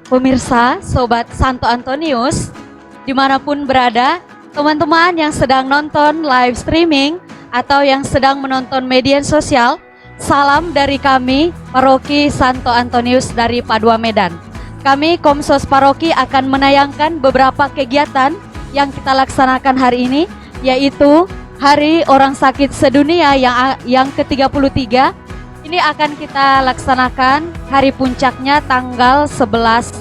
Pemirsa, Sobat Santo Antonius, dimanapun berada, teman-teman yang sedang nonton live streaming atau yang sedang menonton media sosial, salam dari kami, Paroki Santo Antonius dari Padua Medan. Kami Komsos Paroki akan menayangkan beberapa kegiatan yang kita laksanakan hari ini, yaitu Hari Orang Sakit Sedunia yang ke-33. Ini akan kita laksanakan hari puncaknya tanggal 11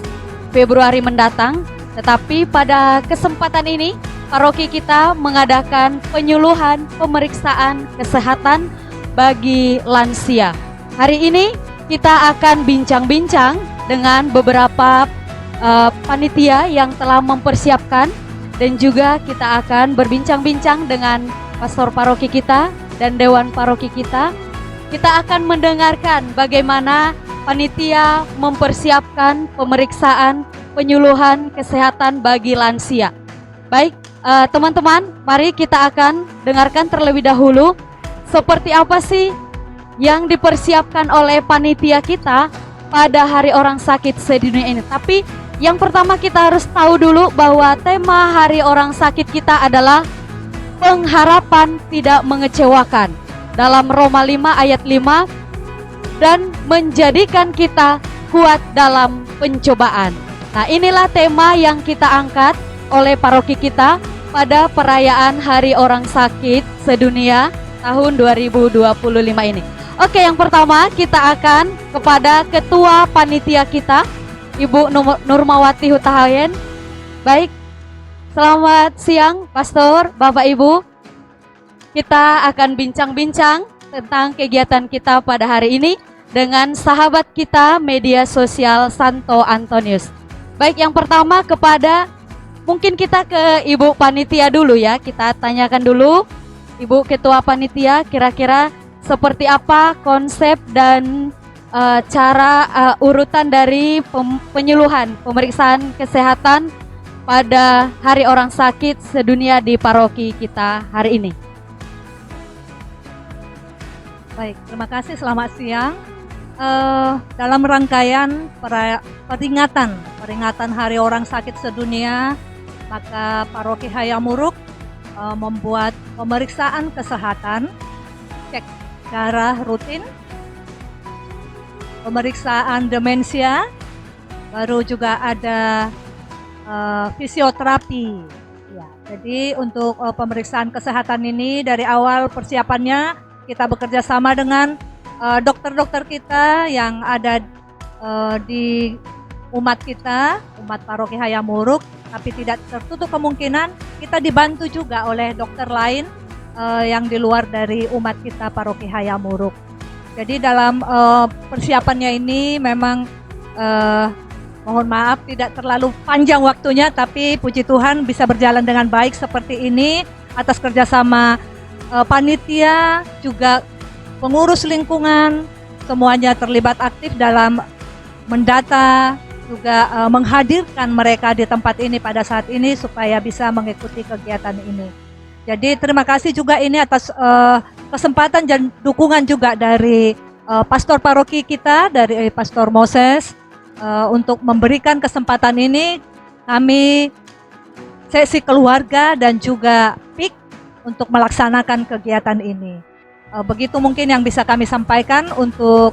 Februari mendatang. Tetapi pada kesempatan ini paroki kita mengadakan penyuluhan pemeriksaan kesehatan bagi lansia. Hari ini kita akan bincang-bincang dengan beberapa panitia yang telah mempersiapkan, dan juga kita akan berbincang-bincang dengan pastor paroki kita dan dewan paroki kita. Kita akan mendengarkan bagaimana panitia mempersiapkan pemeriksaan penyuluhan kesehatan bagi lansia. Baik, teman-teman, mari kita akan dengarkan terlebih dahulu seperti apa sih yang dipersiapkan oleh panitia kita pada Hari Orang Sakit Sedunia ini. Tapi yang pertama kita harus tahu dulu bahwa tema Hari Orang Sakit kita adalah pengharapan tidak mengecewakan. Dalam Roma 5 ayat 5, dan menjadikan kita kuat dalam pencobaan. Nah, inilah tema yang kita angkat oleh paroki kita pada perayaan Hari Orang Sakit Sedunia tahun 2025 ini. Oke, yang pertama kita akan kepada Ketua Panitia kita, Ibu Nurmawati Hutahayan. Baik, selamat siang Pastor, Bapak Ibu. Kita akan bincang-bincang tentang kegiatan kita pada hari ini dengan sahabat kita media sosial Santo Antonius. Baik, yang pertama mungkin kita ke Ibu Panitia dulu ya. Kita tanyakan dulu, Ibu Ketua Panitia, kira-kira seperti apa konsep dan cara urutan dari penyuluhan pemeriksaan kesehatan pada Hari Orang Sakit Sedunia di paroki kita hari ini. Baik, terima kasih, selamat siang. Dalam rangkaian peringatan Hari Orang Sakit Sedunia, maka Paroki Hayamuruk membuat pemeriksaan kesehatan, cek darah rutin, pemeriksaan demensia, baru juga ada fisioterapi. Ya, jadi untuk pemeriksaan kesehatan ini dari awal persiapannya kita bekerja sama dengan dokter-dokter kita yang ada di umat kita, umat Paroki Hayamuruk, tapi tidak tertutup kemungkinan kita dibantu juga oleh dokter lain yang di luar dari umat kita Paroki Hayamuruk. Jadi dalam persiapannya ini memang mohon maaf tidak terlalu panjang waktunya, tapi puji Tuhan bisa berjalan dengan baik seperti ini atas kerjasama panitia, juga pengurus lingkungan, semuanya terlibat aktif dalam mendata, juga menghadirkan mereka di tempat ini pada saat ini supaya bisa mengikuti kegiatan ini. Jadi terima kasih juga ini atas kesempatan dan dukungan juga dari pastor paroki kita, dari Pastor Moses, untuk memberikan kesempatan ini. Kami sesi keluarga dan juga PIK untuk melaksanakan kegiatan ini. Begitu mungkin yang bisa kami sampaikan untuk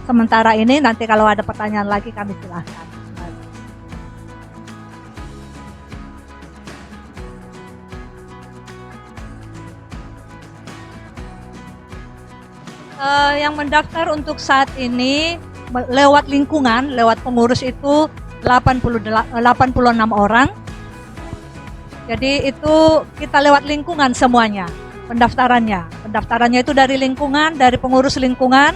sementara ini. Nanti kalau ada pertanyaan lagi kami silahkan. Yang mendaftar untuk saat ini lewat lingkungan, lewat pengurus itu 86 orang. Jadi itu kita lewat lingkungan semuanya pendaftarannya. Pendaftarannya itu dari lingkungan, dari pengurus lingkungan,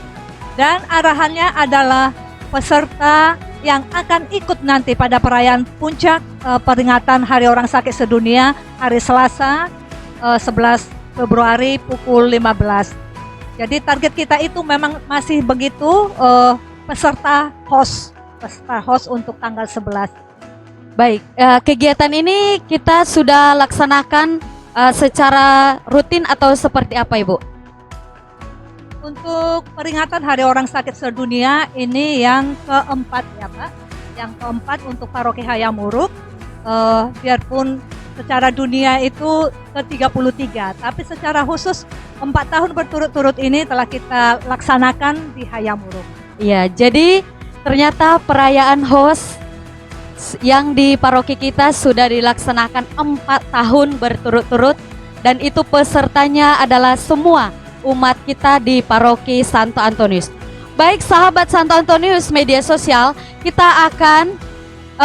dan arahannya adalah peserta yang akan ikut nanti pada perayaan puncak peringatan Hari Orang Sakit Sedunia hari Selasa 11 Februari pukul 15. Jadi target kita itu memang masih begitu, peserta host untuk tanggal 11. Baik, kegiatan ini kita sudah laksanakan secara rutin atau seperti apa, Ibu? Untuk peringatan Hari Orang Sakit Sedunia ini yang keempat ya Pak. yang keempat untuk Paroki Hayamuruk. Biarpun secara dunia itu ke-33, tapi secara khusus 4 tahun berturut-turut ini telah kita laksanakan di Hayamuruk. Iya, jadi ternyata perayaan HOS yang di paroki kita sudah dilaksanakan 4 tahun berturut-turut, dan itu pesertanya adalah semua umat kita di paroki Santo Antonius. Baik sahabat Santo Antonius media sosial, kita akan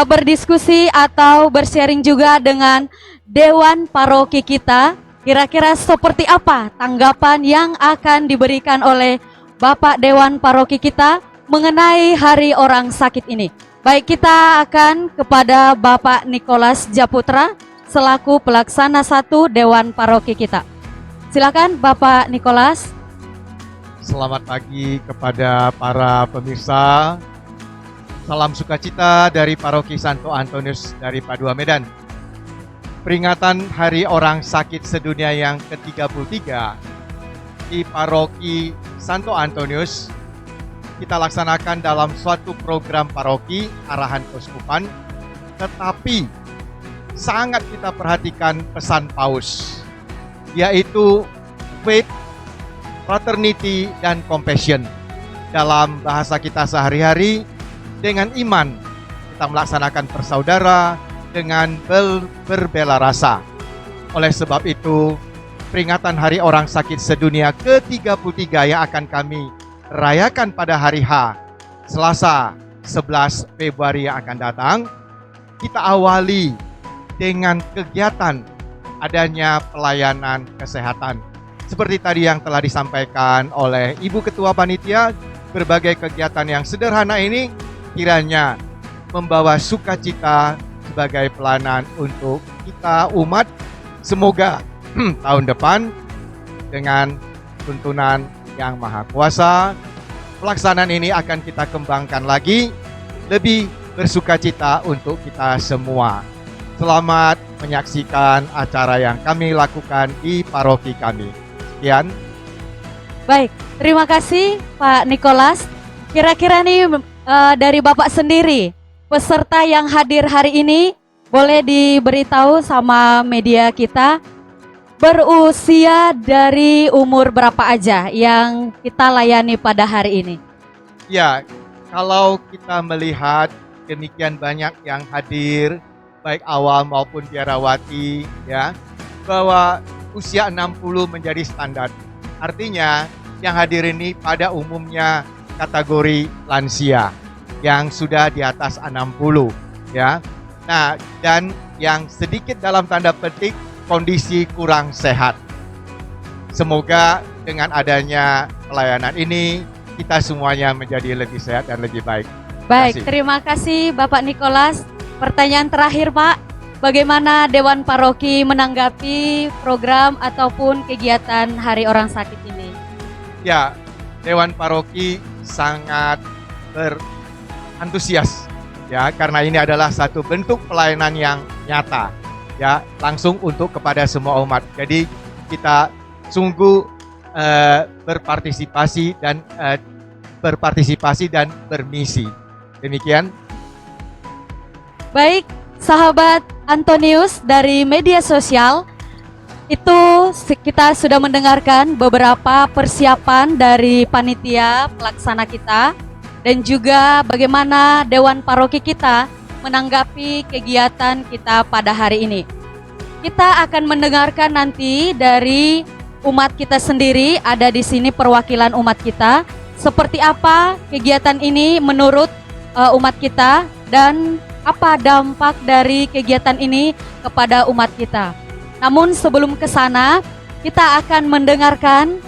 berdiskusi atau bersharing juga dengan Dewan Paroki kita. Kira-kira seperti apa tanggapan yang akan diberikan oleh Bapak Dewan Paroki kita mengenai Hari Orang Sakit ini. Baik, kita akan kepada Bapak Nicholas Japutra selaku pelaksana 1 Dewan Paroki kita. Silakan Bapak Nicholas. Selamat pagi kepada para pemirsa. Salam sukacita dari Paroki Santo Antonius dari Padua Medan. Peringatan Hari Orang Sakit Sedunia yang ke-33 di Paroki Santo Antonius kita laksanakan dalam suatu program paroki arahan keuskupan, tetapi sangat kita perhatikan pesan Paus, yaitu faith, fraternity, dan compassion. Dalam bahasa kita sehari-hari, dengan iman kita melaksanakan persaudara dengan berbela rasa. Oleh sebab itu, peringatan Hari Orang Sakit Sedunia ke-33 yang akan kami rayakan pada hari H, Selasa 11 Februari yang akan datang, kita awali dengan kegiatan adanya pelayanan kesehatan. Seperti tadi yang telah disampaikan oleh Ibu Ketua Panitia, berbagai kegiatan yang sederhana ini kiranya membawa sukacita sebagai pelayanan untuk kita umat. Semoga tahun depan dengan tuntunan Yang Maha Kuasa, pelaksanaan ini akan kita kembangkan lagi, lebih bersukacita untuk kita semua. Selamat menyaksikan acara yang kami lakukan di paroki kami. Sekian. Baik, terima kasih Pak Nicholas. Kira-kira nih dari Bapak sendiri, peserta yang hadir hari ini boleh diberitahu sama media kita, berusia dari umur berapa aja yang kita layani pada hari ini? Ya, kalau kita melihat demikian banyak yang hadir, baik awal maupun biarawati, ya, bahwa usia 60 menjadi standar. Artinya yang hadir ini pada umumnya kategori lansia yang sudah di atas 60, ya. Nah, dan yang sedikit dalam tanda petik kondisi kurang sehat. Semoga dengan adanya pelayanan ini kita semuanya menjadi lebih sehat dan lebih baik. Baik, terima kasih Bapak Nicholas. Pertanyaan terakhir Pak, bagaimana Dewan Paroki menanggapi program ataupun kegiatan Hari Orang Sakit ini? Ya, Dewan Paroki sangat berantusias, ya, karena ini adalah satu bentuk pelayanan yang nyata, ya, langsung untuk kepada semua umat. Jadi kita sungguh berpartisipasi dan bermisi. Demikian. Baik, sahabat Antonius dari media sosial, itu kita sudah mendengarkan beberapa persiapan dari panitia pelaksana kita dan juga bagaimana Dewan Paroki kita menanggapi kegiatan kita pada hari ini. Kita akan mendengarkan nanti dari umat kita sendiri, ada di sini perwakilan umat kita, seperti apa kegiatan ini menurut umat kita dan apa dampak dari kegiatan ini kepada umat kita. Namun sebelum ke sana, kita akan mendengarkan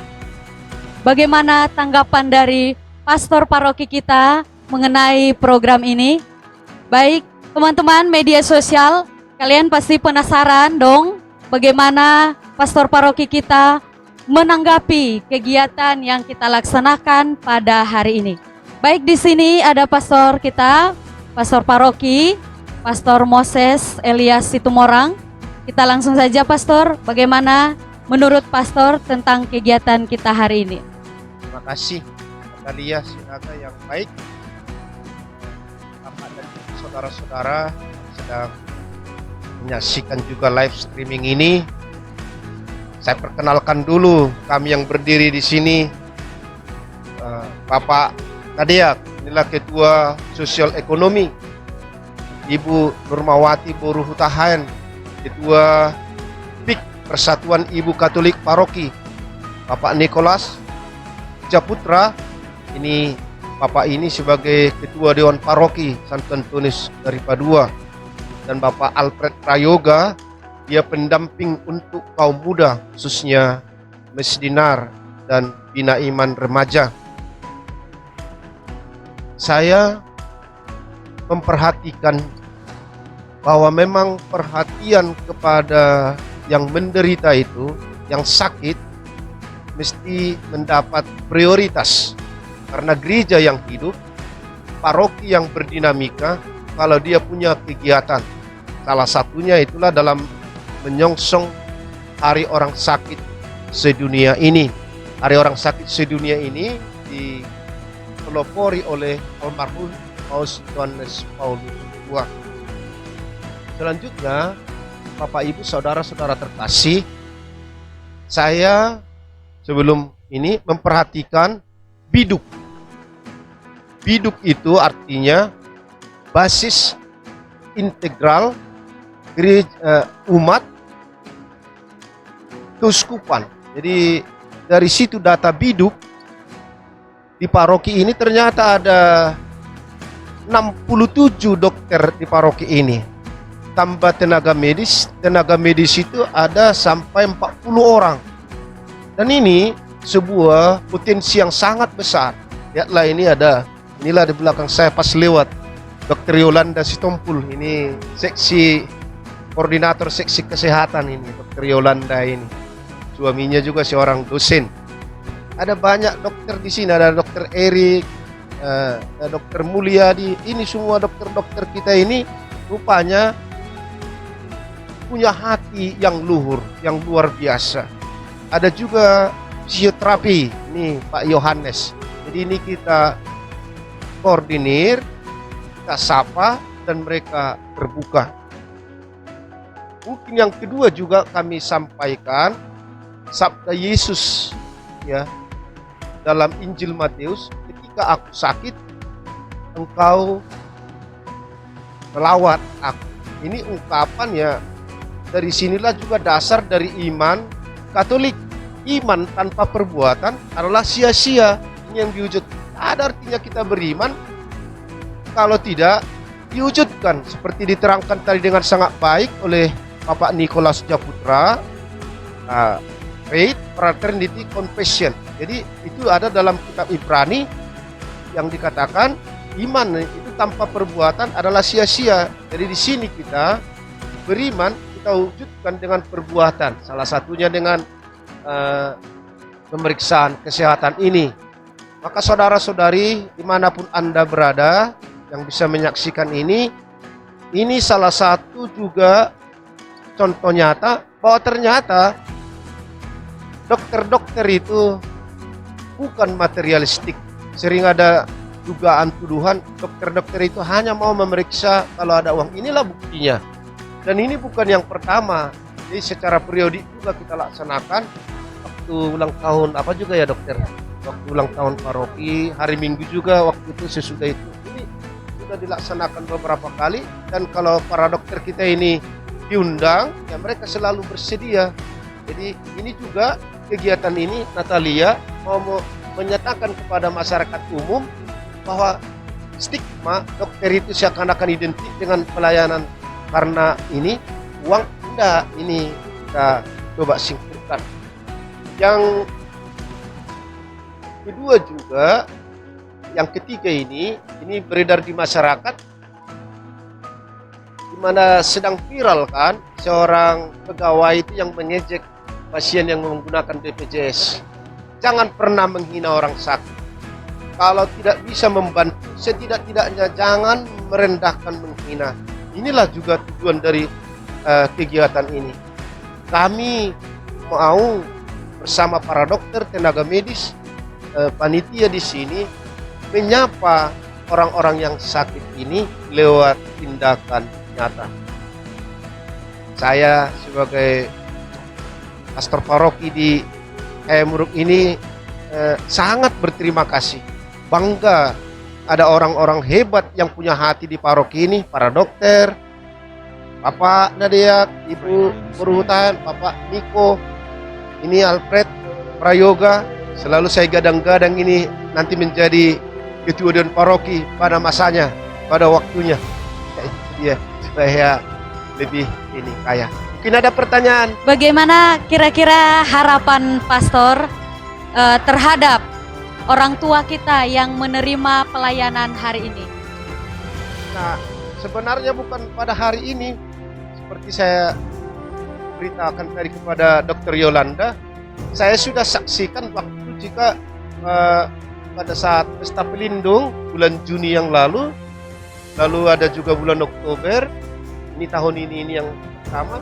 bagaimana tanggapan dari pastor paroki kita mengenai program ini. Baik, teman-teman media sosial, kalian pasti penasaran dong bagaimana pastor paroki kita menanggapi kegiatan yang kita laksanakan pada hari ini. Baik, di sini ada pastor kita, pastor paroki, Pastor Moses Elias Situmorang. Kita langsung saja Pastor, bagaimana menurut Pastor tentang kegiatan kita hari ini? Terima kasih Natalia Sinata yang baik. Bapak dan Ibu saudara-saudara sedang menyaksikan juga live streaming ini. Saya perkenalkan dulu kami yang berdiri di sini. Bapak Nadiak, inilah Ketua Sosial Ekonomi. Ibu Nurmawati Boru Hutahan, Ketua PIK Persatuan Ibu Katolik Paroki. Bapak Nikolas Japutra, ini Bapak ini sebagai Ketua Dewan Paroki Santo Antonius dari Padua. Dan Bapak Alfred Prayoga, dia pendamping untuk kaum muda, khususnya Mesdinar dan Bina Iman Remaja. Saya memperhatikan bahwa memang perhatian kepada yang menderita itu, yang sakit, mesti mendapat prioritas. Karena gereja yang hidup, paroki yang berdinamika, kalau dia punya kegiatan, salah satunya itulah dalam menyongsong Hari Orang Sakit Sedunia ini. Hari Orang Sakit Sedunia ini dipelopori oleh almarhum Paus Yohanes Paulus II. Selanjutnya, Bapak Ibu Saudara-saudara terkasih, saya sebelum ini memperhatikan biduk. Biduk itu artinya basis integral gereja, umat keuskupan. Jadi dari situ data biduk di paroki ini ternyata ada 67 dokter di paroki ini. Tambah tenaga medis itu ada sampai 40 orang. Dan ini sebuah potensi yang sangat besar. Lihatlah inilah di belakang saya pas lewat Dr. Yolanda Sitompul, ini koordinator seksi kesehatan ini, Dr. Yolanda ini. Suaminya juga seorang dosen. Ada banyak dokter di sini, ada Dr. Erik, Dr. Mulyadi. Ini semua dokter-dokter kita ini rupanya punya hati yang luhur, yang luar biasa. Ada juga fisioterapi, ini Pak Yohanes. Jadi ini kita koordinir, kita sapa, dan mereka terbuka. Mungkin yang kedua juga kami sampaikan sabda Yesus ya dalam Injil Matius, ketika aku sakit engkau melawat aku. Ini ungkapan ya, dari sinilah juga dasar dari iman Katolik. Iman tanpa perbuatan adalah sia-sia. Ini yang diwujud. Ada artinya kita beriman kalau tidak diwujudkan, seperti diterangkan tadi dengan sangat baik oleh Bapak Nikolas Japutra. Faith, Fraternity, Confession. Jadi itu ada dalam kitab Ibrani yang dikatakan iman itu tanpa perbuatan adalah sia-sia. Jadi di sini kita beriman, kita wujudkan dengan perbuatan. Salah satunya dengan pemeriksaan kesehatan ini. Maka saudara-saudari dimanapun Anda berada yang bisa menyaksikan ini salah satu juga contoh nyata bahwa ternyata dokter-dokter itu bukan materialistik. Sering ada dugaan tuduhan dokter-dokter itu hanya mau memeriksa kalau ada uang. Inilah buktinya. Dan ini bukan yang pertama. Jadi secara periodik juga kita laksanakan waktu ulang tahun apa juga ya dokter? Waktu ulang tahun paroki, hari Minggu juga waktu itu sesudah itu. Ini sudah dilaksanakan beberapa kali, dan kalau para dokter kita ini diundang, ya mereka selalu bersedia. Jadi ini juga kegiatan ini Natalia mau menyatakan kepada masyarakat umum bahwa stigma dokter itu seakan-akan identik dengan pelayanan karena ini uang. Enggak, ini kita coba singkirkan. Yang kedua juga, yang ketiga ini beredar di masyarakat, di mana sedang viral kan seorang pegawai itu yang mengejek pasien yang menggunakan BPJS. Jangan pernah menghina orang sakit. Kalau tidak bisa membantu, setidak-tidaknya jangan merendahkan, menghina. Inilah juga tujuan dari kegiatan ini. Kami mau bersama para dokter, tenaga medis, panitia di sini menyapa orang-orang yang sakit ini lewat tindakan nyata. Saya sebagai pastor paroki di Muruk ini sangat berterima kasih, bangga ada orang-orang hebat yang punya hati di paroki ini, para dokter, Bapak Nadia, Ibu Perhutan, Bapak Niko, ini Alfred Prayoga, selalu saya gadang-gadang ini nanti menjadi ketua dewan paroki pada masanya, pada waktunya. Ya, itu dia, supaya lebih ini kaya. Mungkin ada pertanyaan. Bagaimana kira-kira harapan pastor terhadap orang tua kita yang menerima pelayanan hari ini? Nah, sebenarnya bukan pada hari ini, seperti saya beritakan tadi kepada Dr. Yolanda, saya sudah saksikan waktu jika pada saat pesta pelindung bulan Juni yang lalu ada juga bulan Oktober, ini tahun ini yang pertama,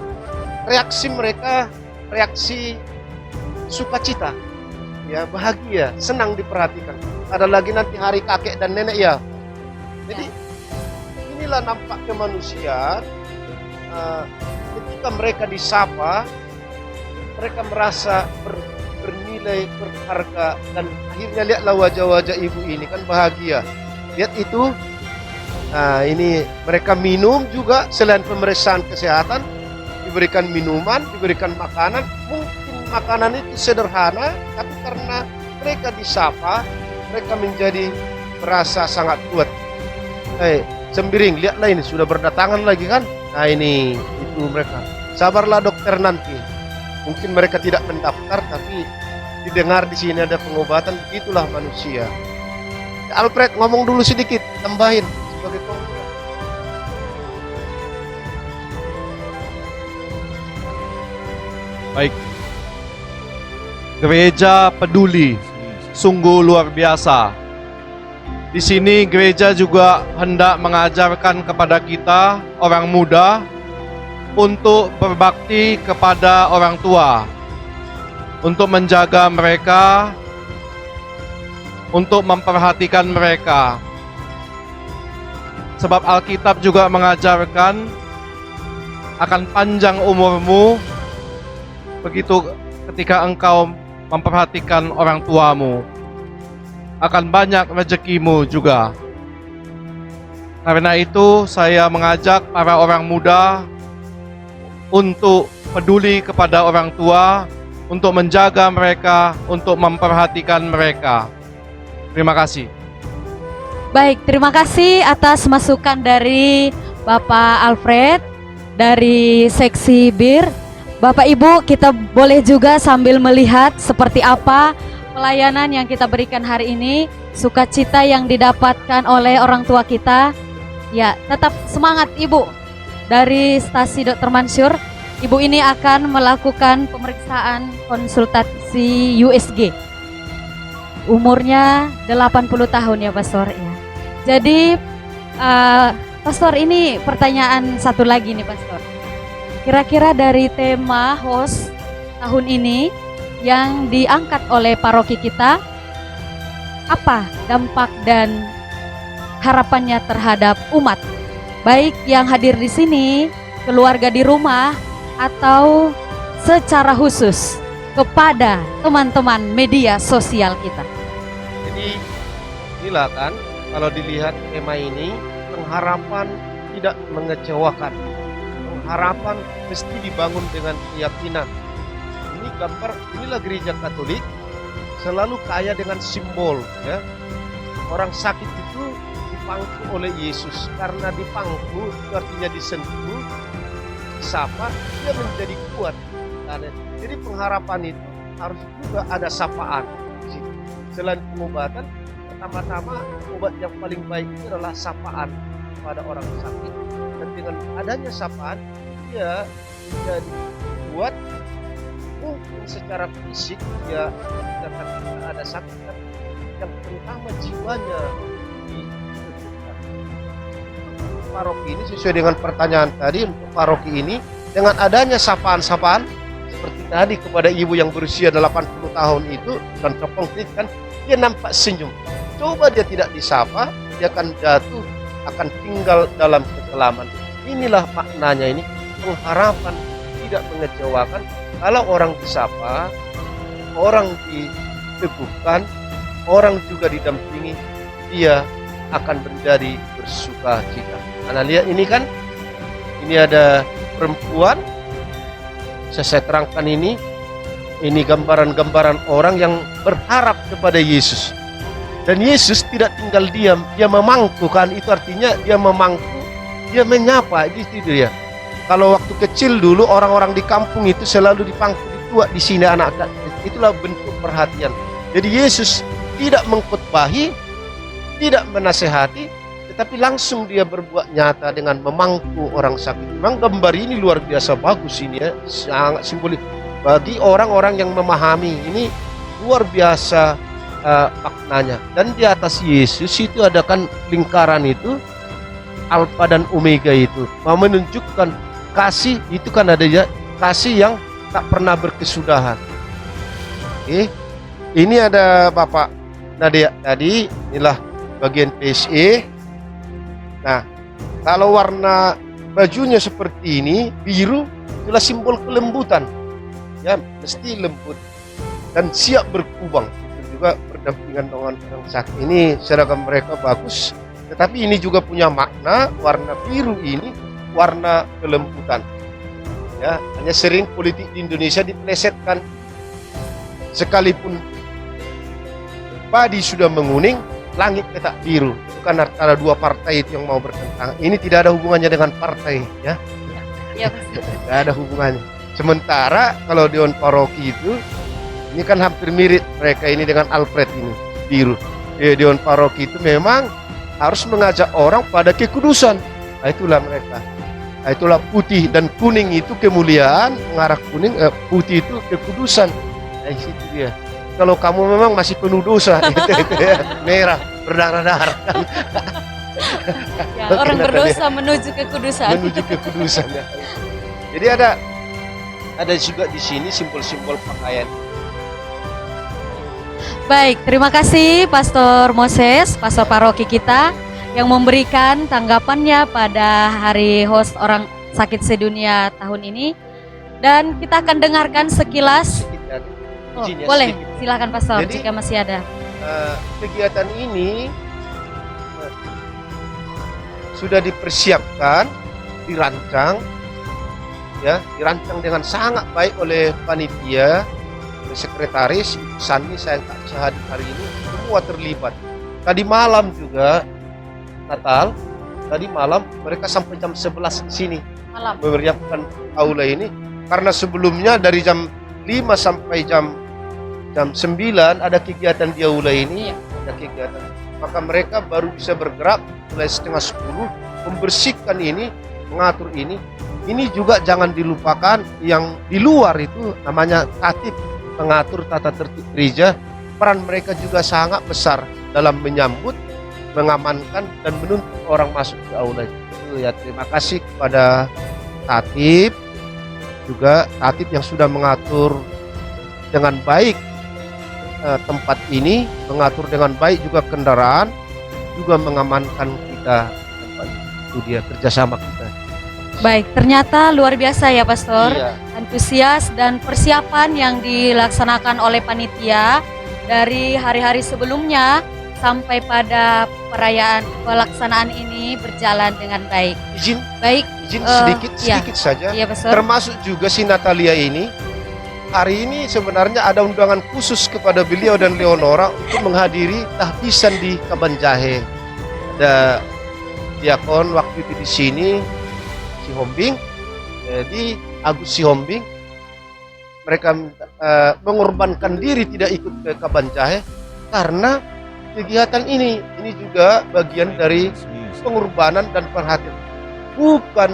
reaksi mereka, reaksi sukacita, ya bahagia, senang diperhatikan. Ada lagi nanti hari kakek dan nenek ya. Jadi inilah nampaknya manusia ketika mereka disapa, mereka merasa bernilai, berharga, dan akhirnya lihatlah wajah-wajah ibu ini kan bahagia. Lihat itu. Nah, ini mereka minum juga selain pemeriksaan kesehatan, diberikan minuman, diberikan makanan. Mungkin makanan itu sederhana, tapi karena mereka disapa, mereka menjadi merasa sangat kuat. Sembiring, lihatlah ini sudah berdatangan lagi kan? Nah ini, itu mereka. Sabarlah dokter nanti. Mungkin mereka tidak mendaftar, tapi didengar di sini ada pengobatan. Itulah manusia. Alfred ngomong dulu sedikit, tambahin sebagai pengusaha. Baik. Gereja peduli, sungguh luar biasa. Di sini gereja juga hendak mengajarkan kepada kita, orang muda, untuk berbakti kepada orang tua, untuk menjaga mereka, untuk memperhatikan mereka. Sebab Alkitab juga mengajarkan akan panjang umurmu begitu ketika engkau memperhatikan orang tuamu, akan banyak rezekimu juga. Karena itu saya mengajak para orang muda untuk peduli kepada orang tua, untuk menjaga mereka, untuk memperhatikan mereka. Terima kasih. Baik, terima kasih atas masukan dari Bapak Alfred dari seksi BIR. Bapak Ibu, kita boleh juga sambil melihat seperti apa pelayanan yang kita berikan hari ini, sukacita yang didapatkan oleh orang tua kita. Ya, tetap semangat Ibu. Dari stasi Dr. Mansur, Ibu ini akan melakukan pemeriksaan konsultasi USG. Umurnya 80 tahun ya Pastor ya. Jadi Pastor, ini pertanyaan satu lagi nih Pastor. Kira-kira dari tema host tahun ini yang diangkat oleh paroki kita, apa dampak dan harapannya terhadap umat, baik yang hadir di sini, keluarga di rumah, atau secara khusus kepada teman-teman media sosial kita? Jadi inilah kan, kalau dilihat tema ini, pengharapan tidak mengecewakan. Harapan mesti dibangun dengan keyakinan. Ini gambar, inilah gereja Katolik selalu kaya dengan simbol ya. Orang sakit itu dipangku oleh Yesus, karena dipangku itu artinya disentuh, disapa, dia menjadi kuat. Jadi pengharapan itu harus juga ada sapaan. Selain pengobatan, pertama-tama obat yang paling baik itu adalah sapaan pada orang sakit. Dan dengan adanya sapaan, dia menjadi kuat. Mungkin secara fisik dia tidak ada sakit, tapi yang terutama jiwanya ditentukan. Paroki ini sesuai dengan pertanyaan tadi, untuk paroki ini dengan adanya sapaan-sapaan seperti tadi kepada ibu yang berusia 80 tahun itu dan konkret kan, dia nampak senyum. Coba dia tidak disapa, dia akan jatuh, akan tinggal dalam kekelaman. Inilah maknanya ini, pengharapan tidak mengecewakan. Kalau orang disapa, orang diteguhkan, orang juga didampingi, dia akan menjadi bersuka cita. Anda lihat ini kan, ini ada perempuan, saya terangkan ini gambaran-gambaran orang yang berharap kepada Yesus. Dan Yesus tidak tinggal diam, dia memangku kan, itu artinya dia memangku, dia menyapa, itu dia. Kalau waktu kecil dulu orang-orang di kampung itu selalu dipangku, ditua di sini anak-anak, itulah bentuk perhatian. Jadi Yesus tidak mengkhotbahi, tidak menasehati, tetapi langsung dia berbuat nyata dengan memangku orang sakit. Memang gambar ini luar biasa bagus ini ya, sangat simbolik bagi orang-orang yang memahami. Ini luar biasa maknanya. Dan di atas Yesus itu ada kan lingkaran itu, Alfa dan Omega itu, mau menunjukkan kasih itu kan ada ya, kasih yang tak pernah berkesudahan. Oke, ini ada Bapak Nadia tadi, inilah bagian PSE. Nah, kalau warna bajunya seperti ini, biru, itulah simbol kelembutan. Ya, mesti lembut dan siap berkubang. Itu juga berdampingan dengan orang sakit. Ini seragam mereka bagus, tetapi ini juga punya makna. Warna biru ini warna kelembutan. Ya, hanya sering politik di Indonesia dipelesetkan. Sekalipun padi sudah menguning, langit tetap biru. Itu kan antara dua partai itu yang mau bertentangan. Ini tidak ada hubungannya dengan partai, ya. Ya, Tidak ada hubungannya. Sementara kalau Dewan Paroki itu, ini kan hampir mirip mereka ini dengan Alfred ini, biru. Dewan Paroki itu memang harus mengajak orang pada kekudusan. Nah, itulah mereka. Nah, itulah putih dan kuning itu kemuliaan, mengarah kuning, putih itu kekudusan. Nah, situ dia. Kalau kamu memang masih penuh dosa, itu ya, merah, berdarah-darah. ya, orang berdosa menuju kekudusan. Menuju kekudusan. Ya. Jadi ada juga di sini simbol-simbol pakaian. Baik, terima kasih Pastor Moses, Pastor Paroki kita yang memberikan tanggapannya pada hari host orang sakit sedunia tahun ini. Dan kita akan dengarkan sekilas. Oh, boleh, silakan Pastor. Jadi, jika masih ada. Kegiatan ini sudah dipersiapkan, dirancang, ya, dirancang dengan sangat baik oleh panitia, oleh sekretaris, Ibu Sani, saya tak bisa hadir hari ini, semua terlibat. Tadi malam juga Natal, tadi malam mereka sampai jam 11 di sini memeriahkan aula ini, karena sebelumnya dari jam 5 sampai jam 9 ada kegiatan di aula ini, ada kegiatan. Maka mereka baru bisa bergerak mulai setengah 10 membersihkan ini, mengatur ini. Ini juga jangan dilupakan yang di luar itu namanya katib, mengatur tata tertib gereja. Peran mereka juga sangat besar dalam menyambut, mengamankan dan menuntut orang masuk ke aula itu. Ya, terima kasih kepada katib, juga katib yang sudah mengatur dengan baik tempat ini, mengatur dengan baik juga kendaraan, juga mengamankan kita tempat itu, dia kerjasama kita. Baik, ternyata luar biasa ya Pastor, Iya. antusias dan persiapan yang dilaksanakan oleh panitia dari hari-hari sebelumnya sampai pada perayaan pelaksanaan ini berjalan dengan baik. Izin Baik, sedikit saja. iya Pastor. Termasuk juga si Natalia ini. Hari ini sebenarnya ada undangan khusus kepada beliau dan Leonora untuk menghadiri tahbisan di Kabanjahe. Ada diakon waktu itu di sini, Sihombing, di Agus Sihombing. Mereka mengorbankan diri tidak ikut ke Kabanjahe karena kegiatan ini. Ini juga bagian dari pengorbanan dan perhatian. Bukan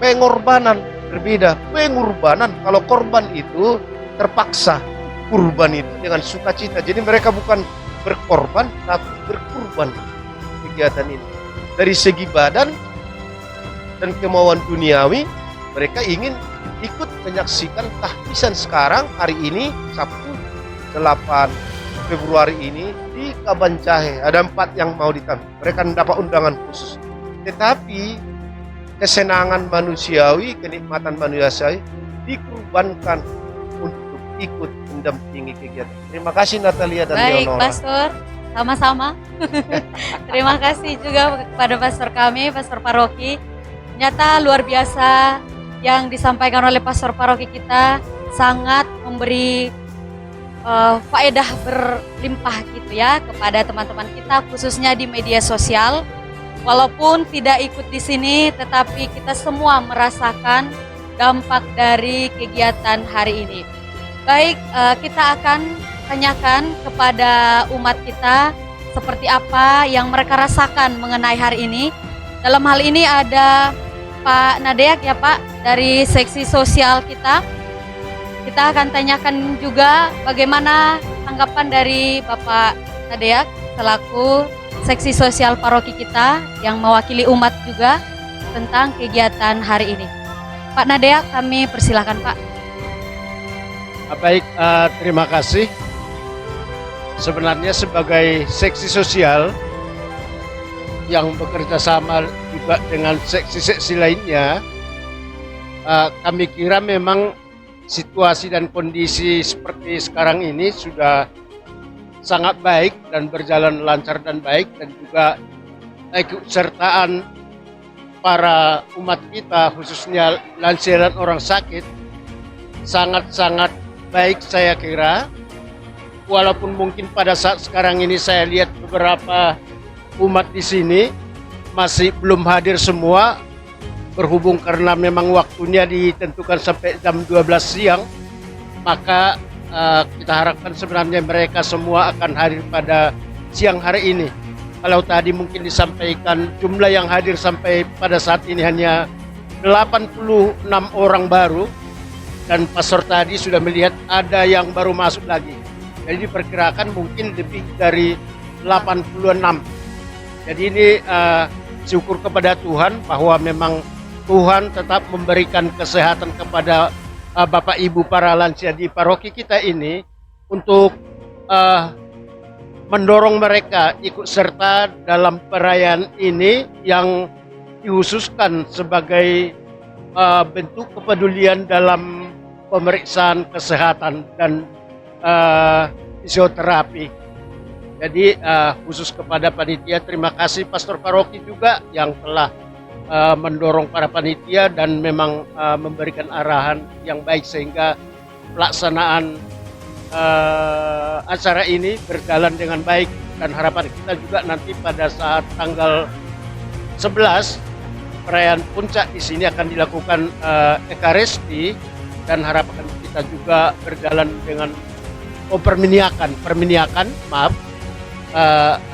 pengorbanan, berbeda. Pengorbanan, kalau korban itu terpaksa, kurban itu dengan sukacita. Jadi mereka bukan berkorban, tapi berkurban kegiatan ini. Dari segi badan dan kemauan duniawi, mereka ingin ikut menyaksikan tahbisan sekarang hari ini Sabtu 8 Februari ini di Kabanjahe ada 4 yang mau ditampil. Mereka mendapat undangan khusus. Tetapi kesenangan manusiawi, kenikmatan manusiawi dikorbankan untuk ikut mendampingi kegiatan. Terima kasih Natalia dan Baik, Leonora. Pastor. Sama-sama. Terima kasih juga kepada Pastor kami, Pastor Paroki. Ternyata luar biasa yang disampaikan oleh Pastor Paroki kita, sangat memberi faedah berlimpah gitu ya kepada teman-teman kita, khususnya di media sosial. Walaupun tidak ikut di sini, tetapi kita semua merasakan dampak dari kegiatan hari ini. Baik, kita akan tanyakan kepada umat kita seperti apa yang mereka rasakan mengenai hari ini. Dalam hal ini ada Pak Nadeak ya Pak, dari seksi sosial kita. Kita akan tanyakan juga bagaimana tanggapan dari Bapak Nadeak selaku seksi sosial paroki kita yang mewakili umat juga tentang kegiatan hari ini. Pak Nadeak, kami persilakan Pak. Baik, terima kasih. Sebenarnya sebagai seksi sosial yang bekerja sama juga dengan seksi-seksi lainnya, kami kira memang situasi dan kondisi seperti sekarang ini sudah sangat baik dan berjalan lancar dan baik, dan juga keikutsertaan para umat kita khususnya lansia dan orang sakit sangat-sangat baik saya kira. Walaupun mungkin pada saat sekarang ini saya lihat beberapa umat di sini masih belum hadir semua, berhubung karena memang waktunya ditentukan sampai jam 12 siang, maka kita harapkan sebenarnya mereka semua akan hadir pada siang hari ini. Kalau tadi mungkin disampaikan jumlah yang hadir sampai pada saat ini hanya 86 orang baru, dan pastor tadi sudah melihat ada yang baru masuk lagi. Jadi diperkirakan mungkin lebih dari 86. Jadi ini syukur kepada Tuhan bahwa memang Tuhan tetap memberikan kesehatan kepada Bapak Ibu para lansia di paroki kita ini untuk mendorong mereka ikut serta dalam perayaan ini yang dikhususkan sebagai bentuk kepedulian dalam pemeriksaan kesehatan dan fisioterapi. Jadi khusus kepada panitia, terima kasih Pastor Paroki juga yang telah mendorong para panitia dan memang memberikan arahan yang baik sehingga pelaksanaan acara ini berjalan dengan baik, dan harapan kita juga nanti pada saat tanggal 11 perayaan puncak di sini akan dilakukan Ekaristi, dan harapan kita juga berjalan dengan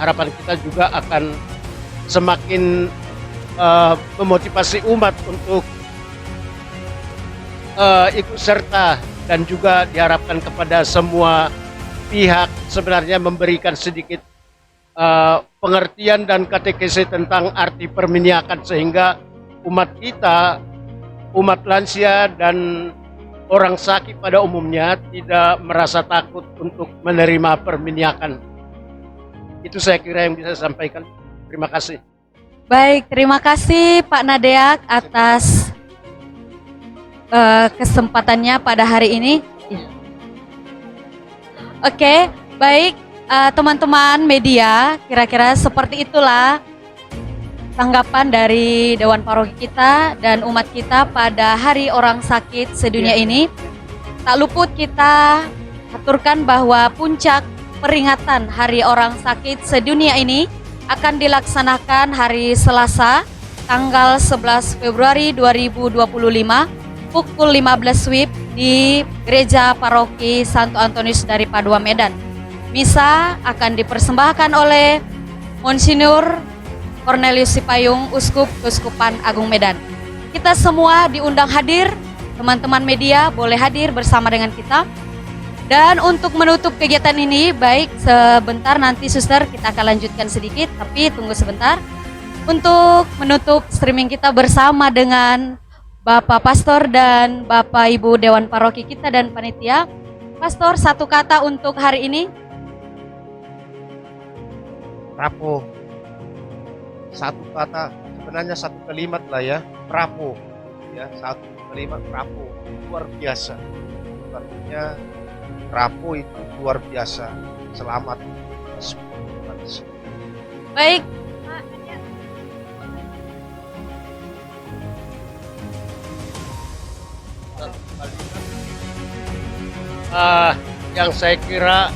harapan kita juga akan semakin memotivasi umat untuk ikut serta, dan juga diharapkan kepada semua pihak sebenarnya memberikan sedikit pengertian dan katekese tentang arti perminiakan, sehingga umat kita, umat lansia dan orang sakit pada umumnya tidak merasa takut untuk menerima perminiakan. Itu saya kira yang bisa saya sampaikan. Terima kasih. Baik, terima kasih Pak Nadeak atas kesempatannya pada hari ini. Oke, baik teman-teman media, kira-kira seperti itulah tanggapan dari Dewan Paroki kita dan umat kita pada Hari Orang Sakit Sedunia ini. Tak luput kita aturkan bahwa puncak peringatan Hari Orang Sakit Sedunia ini akan dilaksanakan hari Selasa tanggal 11 Februari 2025 pukul 15 WIB di Gereja Paroki Santo Antonius dari Padua Medan. Misa akan dipersembahkan oleh Monsinyur Cornelius Sipayung, Uskup Keuskupan Agung Medan. Kita semua diundang hadir, teman-teman media boleh hadir bersama dengan kita. Dan untuk menutup kegiatan ini, baik sebentar nanti suster kita akan lanjutkan sedikit, tapi tunggu sebentar. Untuk menutup streaming kita bersama dengan Bapak Pastor dan Bapak Ibu Dewan Paroki kita dan panitia. Pastor, satu kata untuk hari ini. rapuh. Satu kata, sebenarnya satu kalimat lah ya, rapuh. Ya, satu kalimat rapuh, luar biasa. Artinya rapuh itu luar biasa. Selamat. Baik, Yang saya kira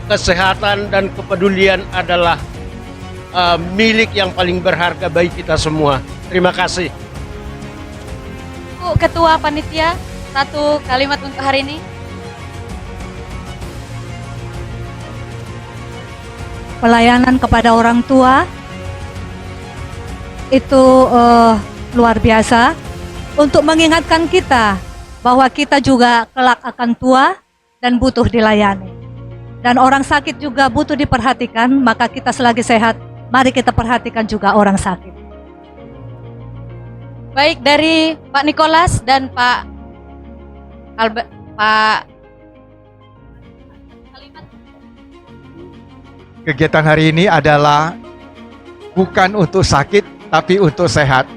kesehatan dan kepedulian adalah milik yang paling berharga bagi kita semua. Terima kasih. Bu Ketua Panitia, satu kalimat untuk hari ini. Pelayanan kepada orang tua itu luar biasa untuk mengingatkan kita bahwa kita juga kelak akan tua dan butuh dilayani. Dan orang sakit juga butuh diperhatikan, maka kita selagi sehat, mari kita perhatikan juga orang sakit. Baik, dari Pak Nikolas dan Pak Kegiatan hari ini adalah bukan untuk sakit, tapi untuk sehat.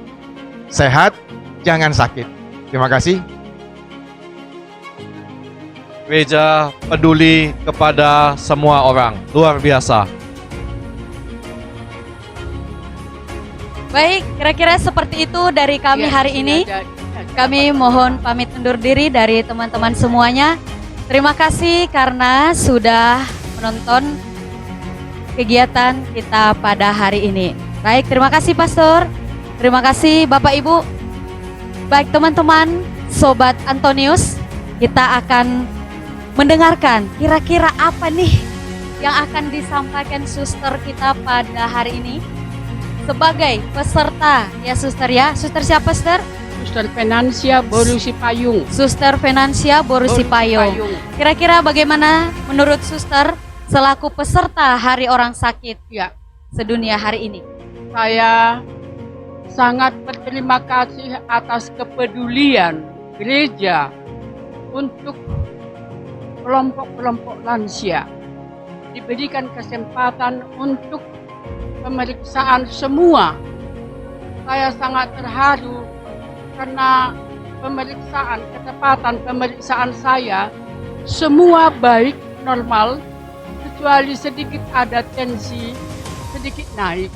Sehat, jangan sakit. Terima kasih. Gereja peduli kepada semua orang. Luar biasa. Baik, kira-kira seperti itu dari kami hari ini. Kami mohon pamit undur diri dari teman-teman semuanya. Terima kasih karena sudah menonton kegiatan kita pada hari ini. Baik, terima kasih Pastor. Terima kasih Bapak Ibu. Baik teman-teman, Sobat Antonius, kita akan mendengarkan kira-kira apa nih yang akan disampaikan suster kita pada hari ini sebagai peserta ya suster ya. Suster siapa suster? Suster Venansia Borusi Payung. Suster Venansia Borusi Payung. Kira-kira bagaimana menurut suster selaku peserta Hari Orang Sakit Ya, sedunia hari ini? saya sangat berterima kasih atas kepedulian gereja untuk kelompok-kelompok lansia. Diberikan kesempatan untuk pemeriksaan semua. Saya sangat terharu karena ketepatan pemeriksaan saya semua baik, normal, kecuali sedikit ada tensi, sedikit naik.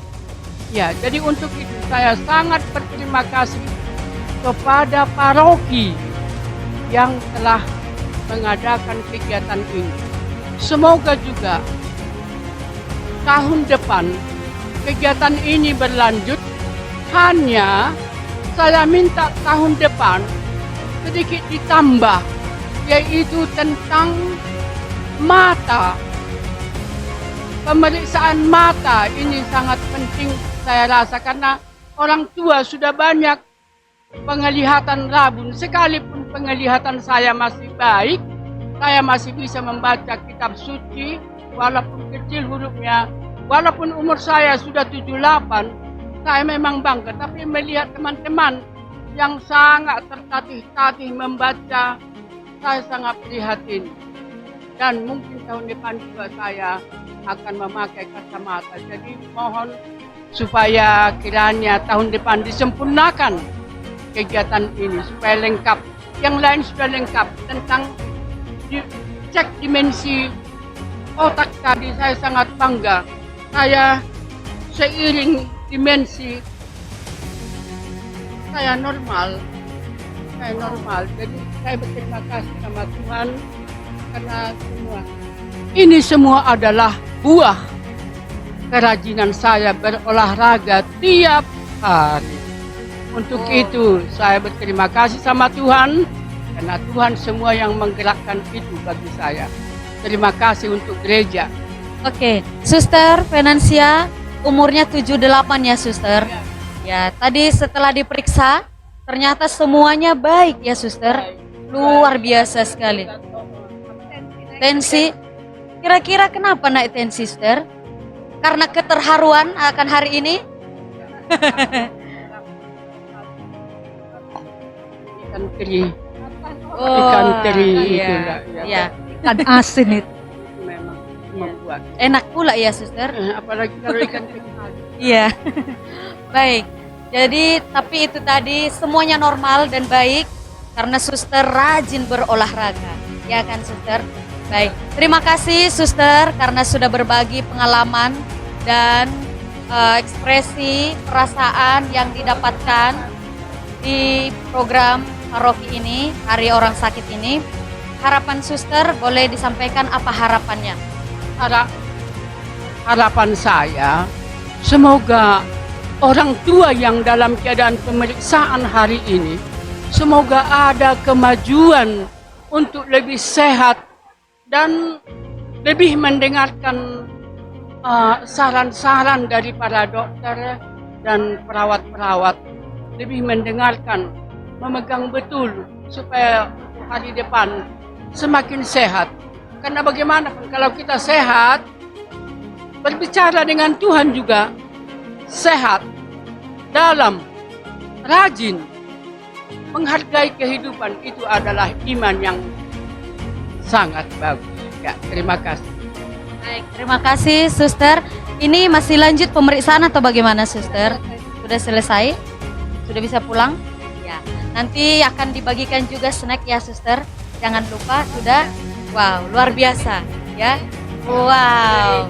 Ya, jadi untuk itu saya sangat berterima kasih kepada paroki yang telah mengadakan kegiatan ini. Semoga juga tahun depan kegiatan ini berlanjut. Hanya saya minta tahun depan sedikit ditambah, yaitu tentang mata. Pemeriksaan mata ini sangat penting saya rasa karena orang tua sudah banyak penglihatan rabun. Sekalipun penglihatan saya masih baik, saya masih bisa membaca kitab suci walaupun kecil hurufnya. Walaupun umur saya sudah 78, saya memang bangga, tapi melihat teman-teman yang sangat tertatih-tatih membaca, saya sangat prihatin. Dan mungkin tahun depan juga saya akan memakai kacamata. Jadi mohon supaya kiranya tahun depan disempurnakan kegiatan ini supaya lengkap. Yang lain sudah lengkap tentang cek dimensi otak tadi, saya sangat bangga. Saya seiring dimensi saya normal. Jadi saya berterima kasih sama Tuhan karena semua adalah buah kerajinan saya berolahraga tiap hari. Untuk itu saya berterima kasih sama Tuhan karena Tuhan semua yang menggerakkan itu bagi saya. Terima kasih untuk gereja. Oke, Suster Venansia umurnya 78 ya Suster. Ya, tadi setelah diperiksa ternyata semuanya baik ya Suster. Luar biasa sekali. Tensi, kira-kira kenapa naik tensi Suster? Karena keterharuan akan hari ini? Ikan teri. Oh, Ikan teri iya, itu. iya. Ikan asin itu. Memang. buat. Enak pula ya, suster. Apalagi kalau ikan kecil. Iya. Baik. Jadi tapi itu tadi semuanya normal dan baik karena suster rajin berolahraga. Ya kan, suster? Baik. Terima kasih suster karena sudah berbagi pengalaman dan ekspresi perasaan yang didapatkan di program paroki ini, Hari Orang Sakit ini. Harapan suster boleh disampaikan apa harapannya? Harapan saya, semoga orang tua yang dalam keadaan pemeriksaan hari ini, semoga ada kemajuan untuk lebih sehat dan lebih mendengarkan saran-saran dari para dokter dan perawat-perawat, lebih mendengarkan, memegang betul supaya hari depan semakin sehat. Karena bagaimanapun kalau kita sehat, berbicara dengan Tuhan juga sehat, dalam, rajin, menghargai kehidupan, itu adalah iman yang sangat bagus. Ya, terima kasih. Baik, terima kasih suster. Ini masih lanjut pemeriksaan atau bagaimana, suster? Sudah selesai? Sudah bisa pulang? Ya. Nanti akan dibagikan juga snack ya, suster. Jangan lupa sudah. Wow, luar biasa ya. Wow.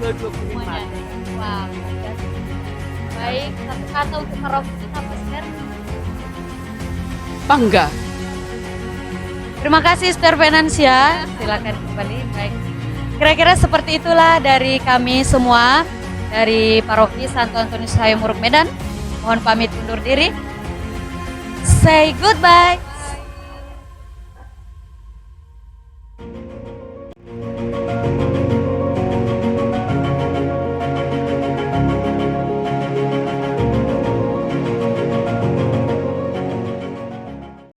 Semuanya. Wow. Baik, satu kata untuk paroki kita, suster. Bangga. Terima kasih Sister Venansia. Silakan kembali. Baik. Kira-kira seperti itulah dari kami semua dari Paroki Santo Antonius Hayamuruk Medan. Mohon pamit undur diri. Say goodbye.